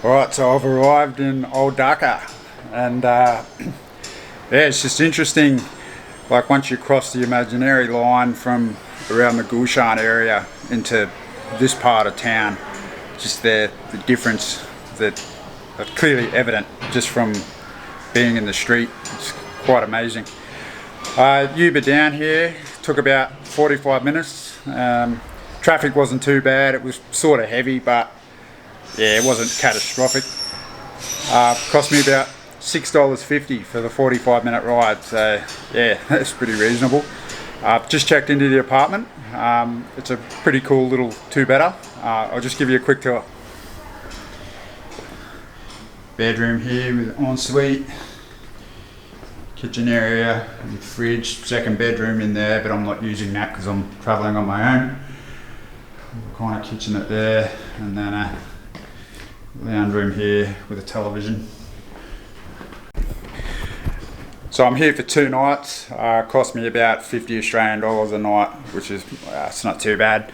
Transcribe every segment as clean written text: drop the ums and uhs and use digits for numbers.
Alright, so I've arrived in Old Dhaka, and yeah, it's just interesting, like once you cross the imaginary line from around the Gulshan area into this part of town, just the difference that's clearly evident just from being in the street. It's quite amazing. Uber down here took about 45 minutes. Traffic wasn't too bad, it was sort of heavy, but yeah, it wasn't catastrophic. Cost me about $6.50 for the 45-minute ride, so yeah, that's pretty reasonable. Just checked into the apartment. It's a pretty cool little two-bedder. I'll just give you a quick tour. Bedroom here with an ensuite, kitchen area with fridge, second bedroom in there, but I'm not using that because I'm travelling on my own. Kind of kitchenette there, and then a lounge room here with a television. So I'm here for 2 nights. Cost me about 50 Australian dollars a night, which is it's not too bad.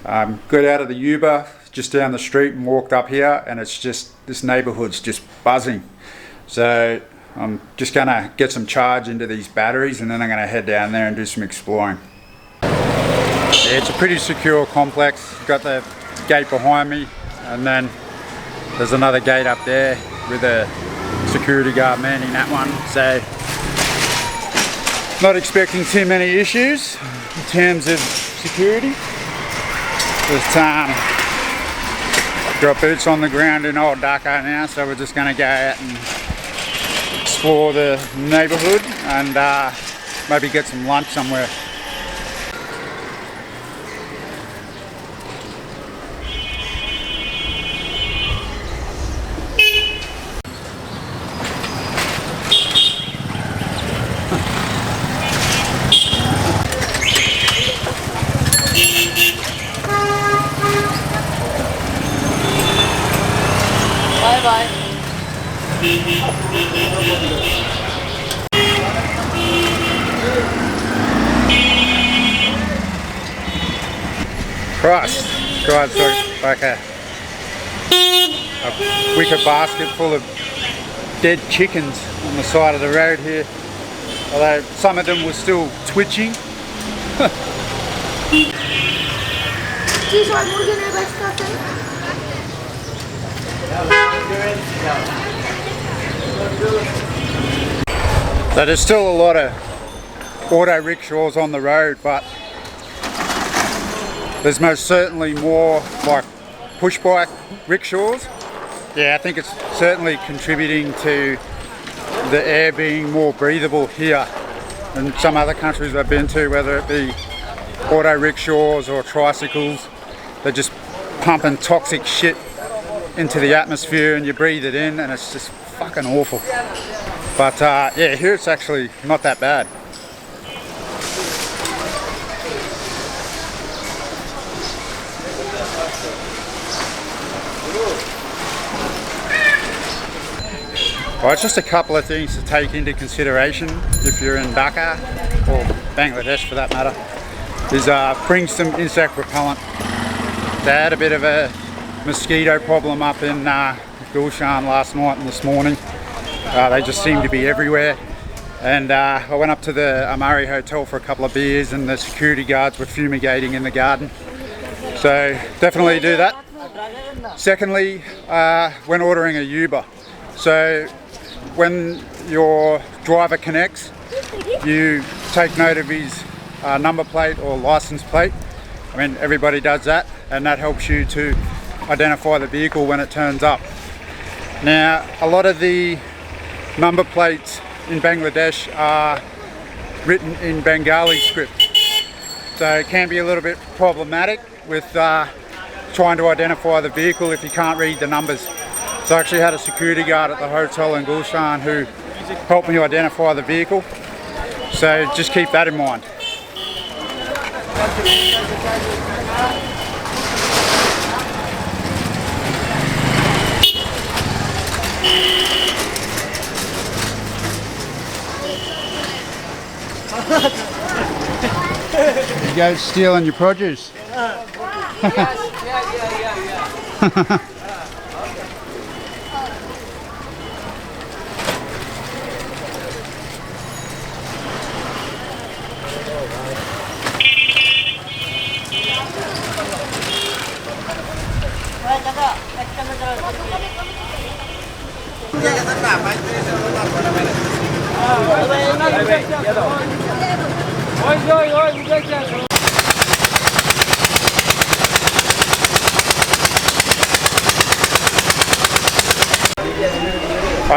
Got out of the Uber just down the street and walked up here, and it's just, this neighbourhood's just buzzing. So I'm just gonna get some charge into these batteries, and then I'm gonna head down there and do some exploring. Yeah, it's a pretty secure complex. Got the gate behind me, and then there's another gate up there with a security guard manning that one. So not expecting too many issues in terms of security. Just got boots on the ground in Old Dhaka now, so we're just going to go out and explore the neighbourhood and maybe get some lunch somewhere. Bye. Christ, God, so like a wicker basket full of dead chickens on the side of the road here. Although some of them were still twitching. So there's still a lot of auto rickshaws on the road, but there's most certainly more like push bike rickshaws. Yeah, I think it's certainly contributing to the air being more breathable here than some other countries I've been to, whether it be auto rickshaws or tricycles. They're just pumping toxic shit into the atmosphere and you breathe it in, and it's just fucking awful. But yeah, here it's actually not that bad. Well, it's just a couple of things to take into consideration if you're in Dhaka, or Bangladesh for that matter, is bring some insect repellent. They had a bit of a mosquito problem up in Gulshan last night and this morning. They just seem to be everywhere, and I went up to the Amari Hotel for a couple of beers, and the security guards were fumigating in the garden, so definitely do that. Secondly, when ordering a Uber, so when your driver connects, you take note of his number plate or license plate. I mean, everybody does that, and that helps you to identify the vehicle when it turns up. Now, a lot of the number plates in Bangladesh are written in Bengali script, so it can be a little bit problematic with trying to identify the vehicle if you can't read the numbers. So I actually had a security guard at the hotel in Gulshan who helped me identify the vehicle, so just keep that in mind. You guys stealing your produce? Yeah. Right,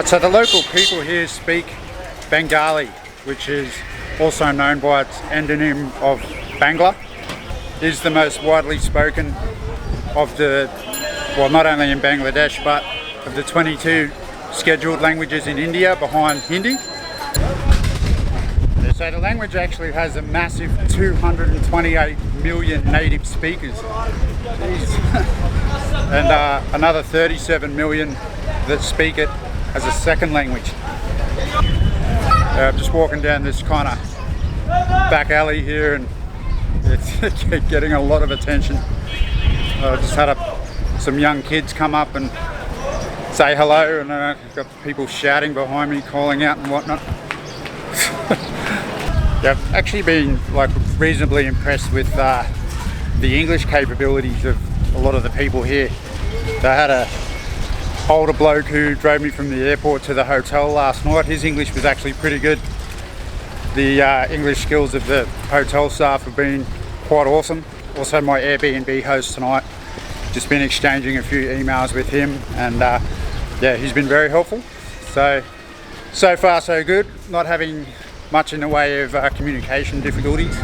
so the local people here speak Bengali, which is also known by its endonym of Bangla. It is the most widely spoken of the, well, not only in Bangladesh, but of the 22 scheduled languages in India behind Hindi. So the language actually has a massive 228 million native speakers. And another 37 million that speak it as a second language. I'm just walking down this kind of back alley here and it's getting a lot of attention. I just had some young kids come up and say hello, and I've got people shouting behind me, calling out and whatnot. Yeah, I've actually been like reasonably impressed with the English capabilities of a lot of the people here. So I had a older bloke who drove me from the airport to the hotel last night. His English was actually pretty good. The English skills of the hotel staff have been quite awesome. Also my Airbnb host tonight, just been exchanging a few emails with him, and yeah, he's been very helpful. So far so good, not having much in the way of communication difficulties.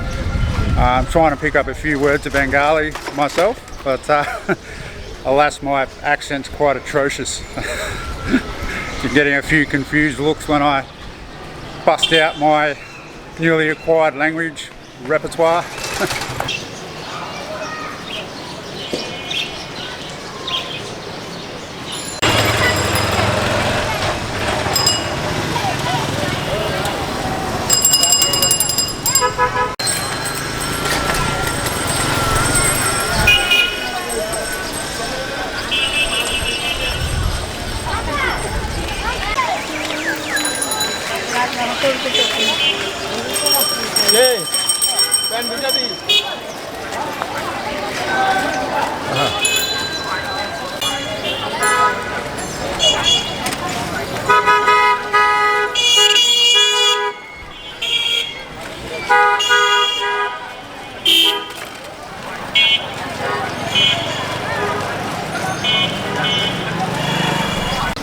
I'm trying to pick up a few words of Bengali myself, but alas, my accent's quite atrocious. You're getting a few confused looks when I bust out my newly acquired language repertoire.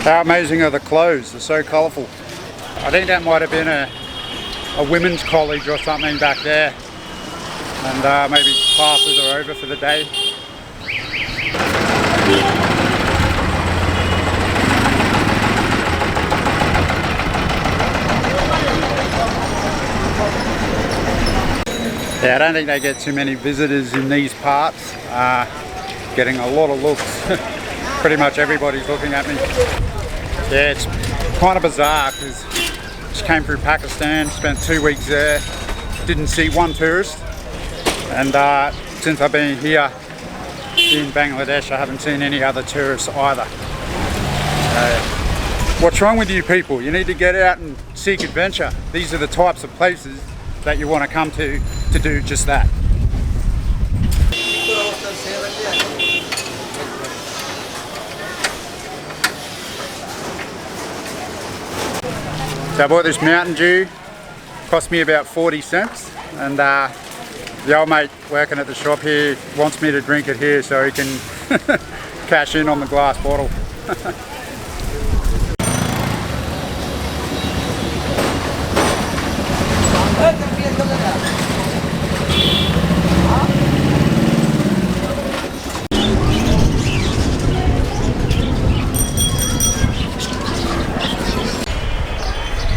How amazing are the clothes? They're so colourful. I think that might have been a women's college or something back there, and maybe classes are over for the day. Yeah, I don't think they get too many visitors in these parts. Getting a lot of looks. Pretty much everybody's looking at me. Yeah, it's kind of bizarre because I just came through Pakistan, spent 2 weeks there, didn't see one tourist, and since I've been here in Bangladesh I haven't seen any other tourists either. What's wrong with you people? You need to get out and seek adventure. These are the types of places that you want to come to do just that. So I bought this Mountain Dew, cost me about 40 cents, and the old mate working at the shop here wants me to drink it here so he can cash in on the glass bottle.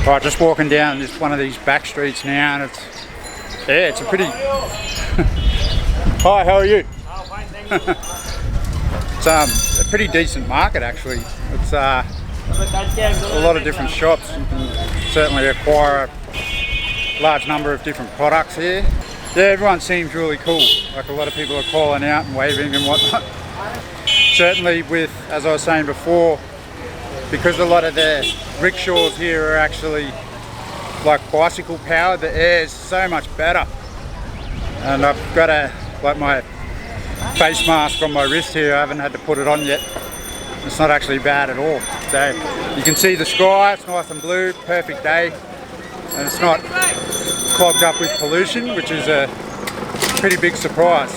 Right, just walking down this one of these back streets now, and it's a pretty. Hi, how are you? Oh, fine, thank you. It's a pretty decent market actually. It's a lot of different shops. You can certainly acquire a large number of different products here. Yeah, everyone seems really cool. Like a lot of people are calling out and waving and whatnot. Certainly with, as I was saying before, because a lot of the rickshaws here are actually like bicycle powered, the air is so much better. And I've got my face mask on my wrist here. I haven't had to put it on yet. It's not actually bad at all. So you can see the sky, it's nice and blue, perfect day, and it's not clogged up with pollution, which is a pretty big surprise.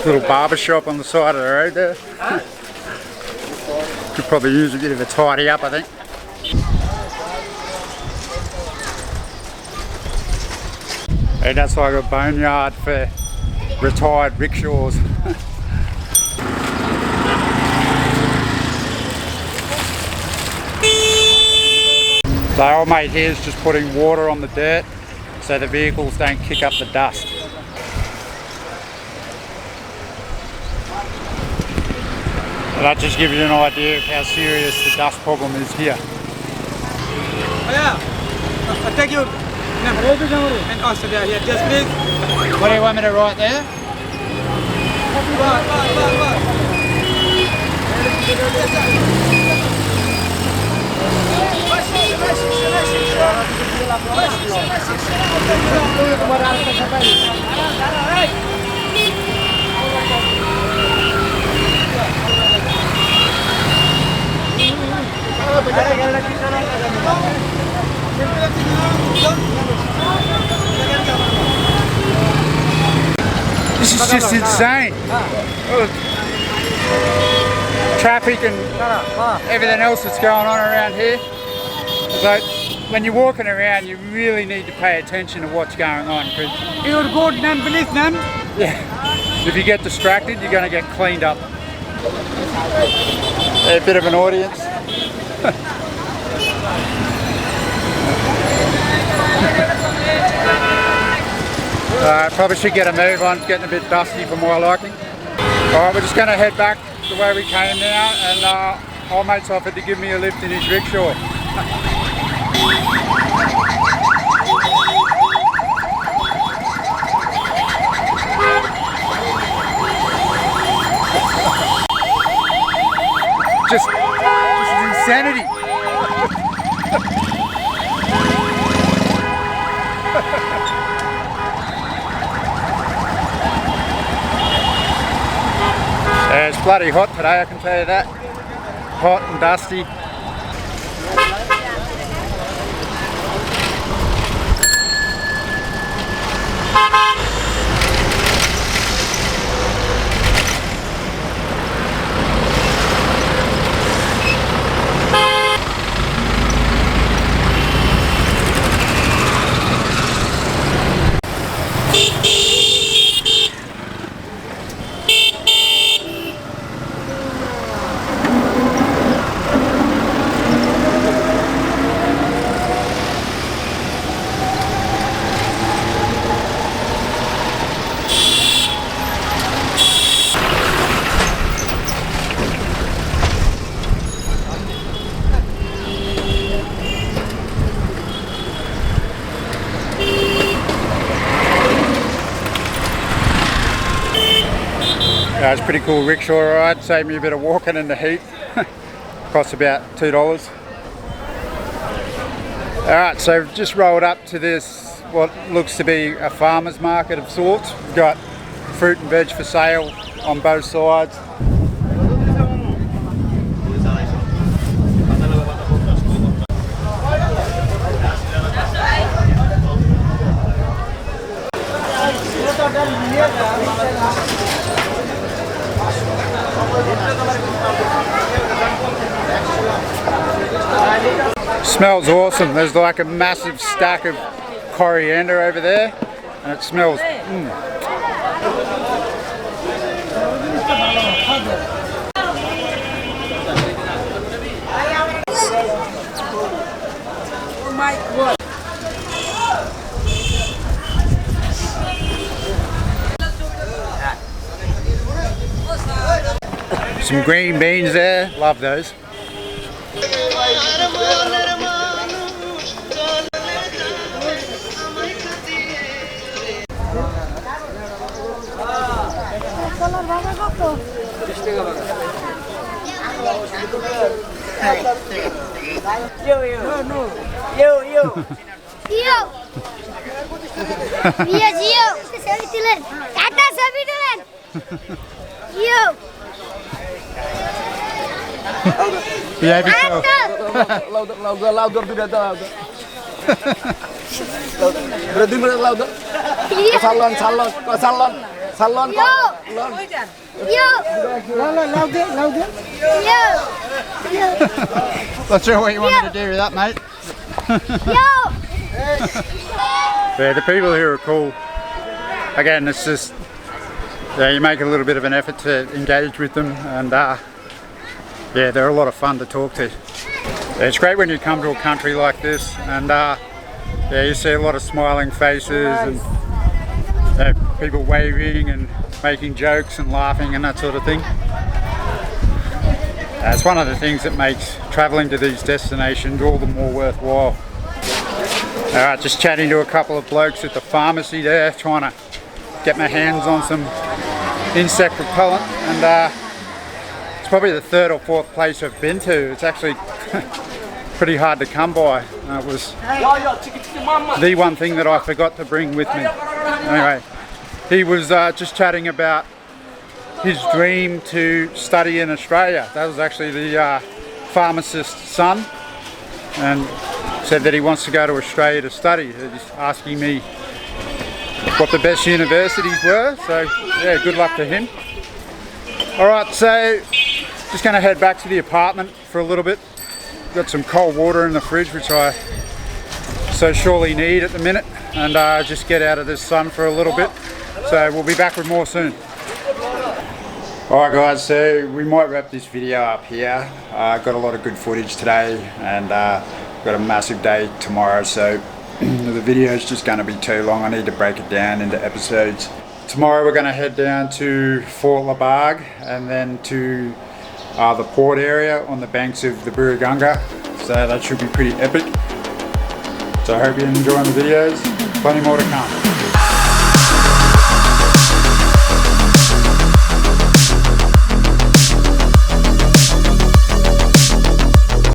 Little barber shop on the side of the road there. Could probably use a bit of a tidy up, I think. And that's like a boneyard for retired rickshaws. So old mate here is just putting water on the dirt so the vehicles don't kick up the dust. That just gives you an idea of how serious the dust problem is here. Yeah, thank you. And also there, yeah, just please. What do you want me to write there? This is just insane. Traffic and everything else that's going on around here. So when you're walking around, you really need to pay attention to what's going on. Your good name, please, name. Yeah. If you get distracted, you're going to get cleaned up. A bit of an audience. Probably should get a move on, it's getting a bit dusty for my liking. Alright, we're just going to head back the way we came now, and old mate's offered to give me a lift in his rickshaw. This is insanity. Yeah, it's bloody hot today, I can tell you that. Hot and dusty. Yeah, it's a pretty cool rickshaw ride, saved me a bit of walking in the heat. Costs about $2. Alright, so we've just rolled up to this, what looks to be a farmer's market of sorts. We've got fruit and veg for sale on both sides. Smells awesome. There's like a massive stack of coriander over there, and it smells. Some green beans there, love those. Yo. Iya, Gio. Sabi tulen. Kata sabi tulen. Yo. Behave yourself. Louder tidak tahu. Berarti louder. Iya. Salon. Yo. Yo. Louder. Yo. Yo. Not sure what you wanted to do with that, mate. Yo. Yeah, the people here are cool. Again, it's just, yeah, you make a little bit of an effort to engage with them, and yeah, they're a lot of fun to talk to. Yeah, it's great when you come to a country like this, and yeah, you see a lot of smiling faces and people waving and making jokes and laughing and that sort of thing. It's one of the things that makes travelling to these destinations all the more worthwhile. Alright, just chatting to a couple of blokes at the pharmacy there, trying to get my hands on some insect repellent, and it's probably the third or fourth place I've been to. It's actually pretty hard to come by. It was the one thing that I forgot to bring with me. Anyway, he was just chatting about his dream to study in Australia. That was actually the pharmacist's son, and said that he wants to go to Australia to study. He's asking me what the best universities were, so yeah, good luck to him. Alright, so just going to head back to the apartment for a little bit. Got some cold water in the fridge, which I so surely need at the minute, and just get out of this sun for a little bit. So we'll be back with more soon. Alright guys, so we might wrap this video up here. Got a lot of good footage today, and got a massive day tomorrow, so the video is just going to be too long. I need to break it down into episodes. Tomorrow we're going to head down to Fort Labarge and then to the port area on the banks of the Burrunghunga, so that should be pretty epic. So I hope you're enjoying the videos. Plenty more to come.